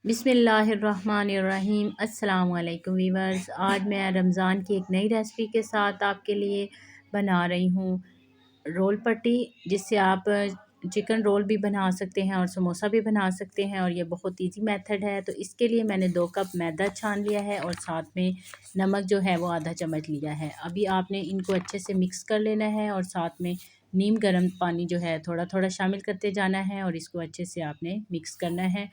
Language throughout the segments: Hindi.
बिस्मिल्लाहिर्रहमानिर्रहीम। अस्सलाम वालेकुम वीवर्स। आज मैं रमज़ान की एक नई रेसिपी के साथ आपके लिए बना रही हूँ रोल पट्टी, जिससे आप चिकन रोल भी बना सकते हैं और समोसा भी बना सकते हैं, और ये बहुत इजी मेथड है। तो इसके लिए मैंने 2 कप मैदा छान लिया है और साथ में नमक जो है वो आधा चम्मच लिया है। अभी आपने इनको अच्छे से मिक्स कर लेना है और साथ में नीम गर्म पानी जो है थोड़ा थोड़ा शामिल करते जाना है और इसको अच्छे से आपने मिक्स करना है।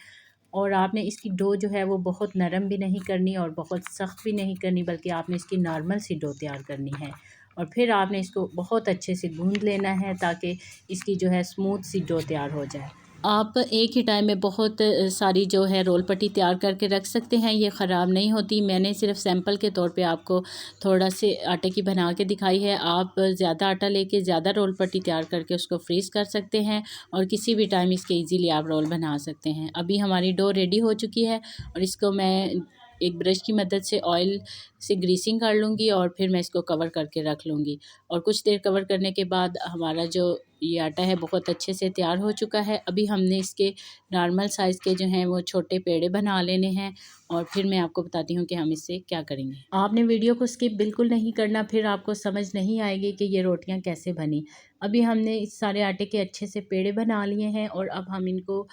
और आपने इसकी डो जो है वो बहुत नरम भी नहीं करनी और बहुत सख्त भी नहीं करनी, बल्कि आपने इसकी नॉर्मल सी डो तैयार करनी है। और फिर आपने इसको बहुत अच्छे से गूंद लेना है ताकि इसकी जो है स्मूथ सी डो तैयार हो जाए। आप एक ही टाइम में बहुत सारी जो है रोल पट्टी तैयार करके रख सकते हैं, ये ख़राब नहीं होती। मैंने सिर्फ सैंपल के तौर पे आपको थोड़ा से आटे की बना के दिखाई है। आप ज़्यादा आटा लेके ज़्यादा रोल पट्टी तैयार करके उसको फ्रीज़ कर सकते हैं और किसी भी टाइम इसके इजीली आप रोल बना सकते हैं। अभी हमारी डो रेडी हो चुकी है और इसको मैं एक ब्रश की मदद से ऑयल से ग्रीसिंग कर लूँगी और फिर मैं इसको कवर करके रख लूँगी। और कुछ देर कवर करने के बाद हमारा जो ये आटा है बहुत अच्छे से तैयार हो चुका है। अभी हमने इसके नॉर्मल साइज़ के जो हैं वो छोटे पेड़े बना लेने हैं और फिर मैं आपको बताती हूँ कि हम इससे क्या करेंगे। आपने वीडियो को स्किप बिल्कुल नहीं करना, फिर आपको समझ नहीं आएगी कि ये रोटियाँ कैसे बनी। अभी हमने इस सारे आटे के अच्छे से पेड़े बना लिए हैं और अब हम इनको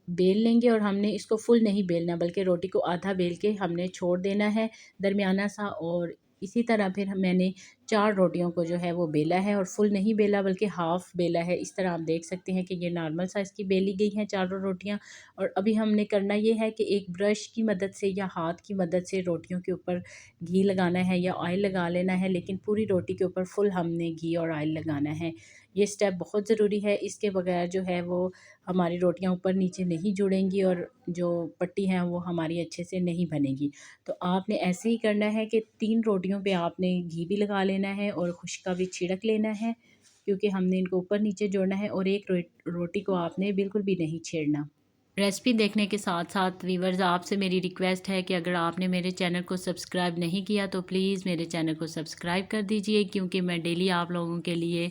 बेल लेंगे। और हमने इसको फुल नहीं बेलना, बल्कि रोटी को आधा बेल के हमने छोड़ देना है दरमियाना सा। और इसी तरह फिर मैंने 4 रोटियों को जो है वो बेला है और फुल नहीं बेला बल्कि हाफ़ बेला है। इस तरह आप देख सकते हैं कि ये नॉर्मल साइज़ की बेली गई हैं चारों रोटियाँ। और अभी हमने करना ये है कि एक ब्रश की मदद से या हाथ की मदद से रोटियों के ऊपर घी लगाना है या ऑयल लगा लेना है, लेकिन पूरी रोटी के ऊपर फुल हमने घी और ऑयल लगाना है। ये स्टेप बहुत ज़रूरी है, इसके बगैर जो है वो हमारी रोटियां ऊपर नीचे नहीं जुड़ेंगी और जो पट्टी है वो हमारी अच्छे से नहीं बनेगी। तो आपने ऐसे ही करना है कि 3 रोटियों पे आपने घी भी लगा लेना है और खुश्का भी छिड़क लेना है, क्योंकि हमने इनको ऊपर नीचे जोड़ना है। और एक रोटी को आपने बिल्कुल भी नहीं छेड़ना। रेसिपी देखने के साथ साथ वीवर्स, आपसे मेरी रिक्वेस्ट है कि अगर आपने मेरे चैनल को सब्सक्राइब नहीं किया तो प्लीज़ मेरे चैनल को सब्सक्राइब कर दीजिए, क्योंकि मैं डेली आप लोगों के लिए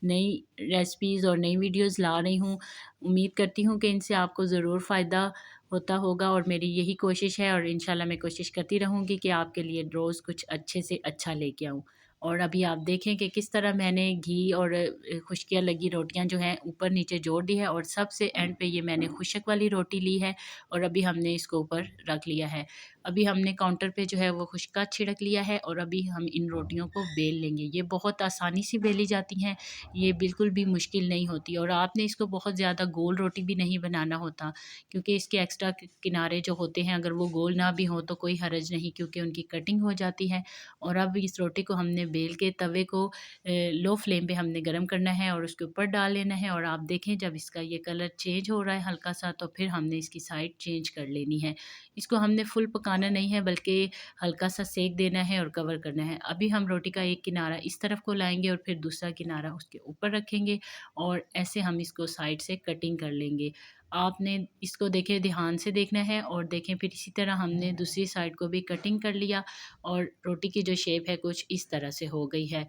नई रेसिपीज़ और नई वीडियोस ला रही हूँ। उम्मीद करती हूँ कि इनसे आपको ज़रूर फ़ायदा होता होगा और मेरी यही कोशिश है, और इंशाल्लाह मैं कोशिश करती रहूँगी कि आपके लिए रोज़ कुछ अच्छे से अच्छा लेके आऊँ। और अभी आप देखें कि किस तरह मैंने घी और खुश्कियाँ लगी रोटियाँ जो हैं ऊपर नीचे जोड़ दी है, और सबसे एंड पे ये मैंने खुशक वाली रोटी ली है और अभी हमने इसको ऊपर रख लिया है। अभी हमने काउंटर पे जो है वो खुश्का छिड़क लिया है और अभी हम इन रोटियों को बेल लेंगे। ये बहुत आसानी से बेली जाती हैं, ये बिल्कुल भी मुश्किल नहीं होती। और आपने इसको बहुत ज़्यादा गोल रोटी भी नहीं बनाना होता, क्योंकि इसके एक्स्ट्रा किनारे जो होते हैं अगर वो गोल ना भी हो तो कोई हर्ज नहीं, क्योंकि उनकी कटिंग हो जाती है। और अब इस रोटी को हमने बेल के तवे को लो फ्लेम पे हमने गरम करना है और उसके ऊपर डाल लेना है। और आप देखें जब इसका ये कलर चेंज हो रहा है हल्का सा, तो फिर हमने इसकी साइड चेंज कर लेनी है। इसको हमने फुल पकाना नहीं है, बल्कि हल्का सा सेक देना है और कवर करना है। अभी हम रोटी का एक किनारा इस तरफ को लाएंगे और फिर दूसरा किनारा उसके ऊपर रखेंगे और ऐसे हम इसको साइड से कटिंग कर लेंगे। आपने इसको देखें, ध्यान से देखना है और देखें। फिर इसी तरह हमने दूसरी साइड को भी कटिंग कर लिया और रोटी की जो शेप है कुछ इस तरह से हो गई है।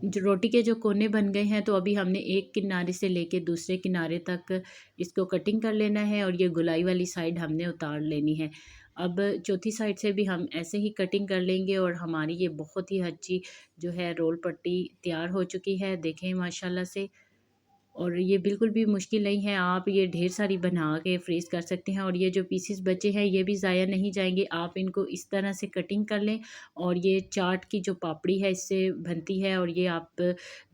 जो रोटी के जो कोने बन गए हैं, तो अभी हमने एक किनारे से लेके दूसरे किनारे तक इसको कटिंग कर लेना है और ये गुलाई वाली साइड हमने उतार लेनी है। अब चौथी साइड से भी हम ऐसे ही कटिंग कर लेंगे और हमारी ये बहुत ही अच्छी जो है रोल पट्टी तैयार हो चुकी है। देखें माशाल्लाह से। और ये बिल्कुल भी मुश्किल नहीं है, आप ये ढेर सारी बना के फ्रीज़ कर सकते हैं और ये जो पीसेस बचे हैं ये भी ज़ाया नहीं जाएंगे। आप इनको इस तरह से कटिंग कर लें और ये चाट की जो पापड़ी है इससे बनती है, और ये आप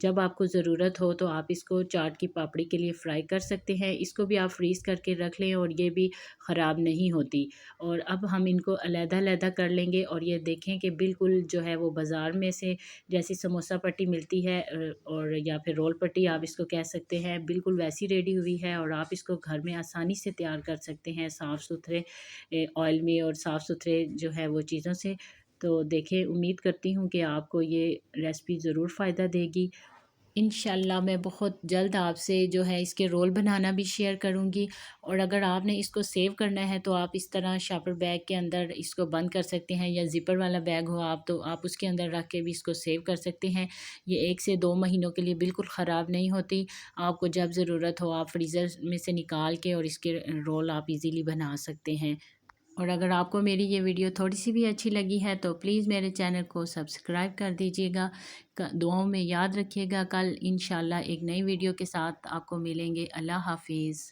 जब आपको ज़रूरत हो तो आप इसको चाट की पापड़ी के लिए फ्राई कर सकते हैं। इसको भी आप फ्रीज़ करके रख लें और ये भी ख़राब नहीं होती। और अब हम इनको अलग-अलग कर लेंगे और ये देखें कि बिल्कुल जो है वो बाज़ार में से जैसी समोसा पट्टी मिलती है और या फिर रोल पट्टी आप इसको कह सकते हैं, बिल्कुल वैसी रेडी हुई है और आप इसको घर में आसानी से तैयार कर सकते हैं साफ़ सुथरे ऑयल में और साफ़ सुथरे जो है वो चीज़ों से। तो देखें, उम्मीद करती हूँ कि आपको ये रेसिपी ज़रूर फ़ायदा देगी। इंशाल्लाह मैं बहुत जल्द आपसे जो है इसके रोल बनाना भी शेयर करूँगी। और अगर आपने इसको सेव करना है तो आप इस तरह शॉपर बैग के अंदर इसको बंद कर सकते हैं, या ज़िपर वाला बैग हो आप तो आप उसके अंदर रख के भी इसको सेव कर सकते हैं। ये 1 से 2 महीनों के लिए बिल्कुल ख़राब नहीं होती। आपको जब ज़रूरत हो आप फ्रीज़र में से निकाल के और इसके रोल आप इज़ीली बना सकते हैं। और अगर आपको मेरी ये वीडियो थोड़ी सी भी अच्छी लगी है तो प्लीज़ मेरे चैनल को सब्सक्राइब कर दीजिएगा। दुआओं में याद रखिएगा। कल इंशाल्लाह एक नई वीडियो के साथ आपको मिलेंगे। अल्लाह हाफिज़।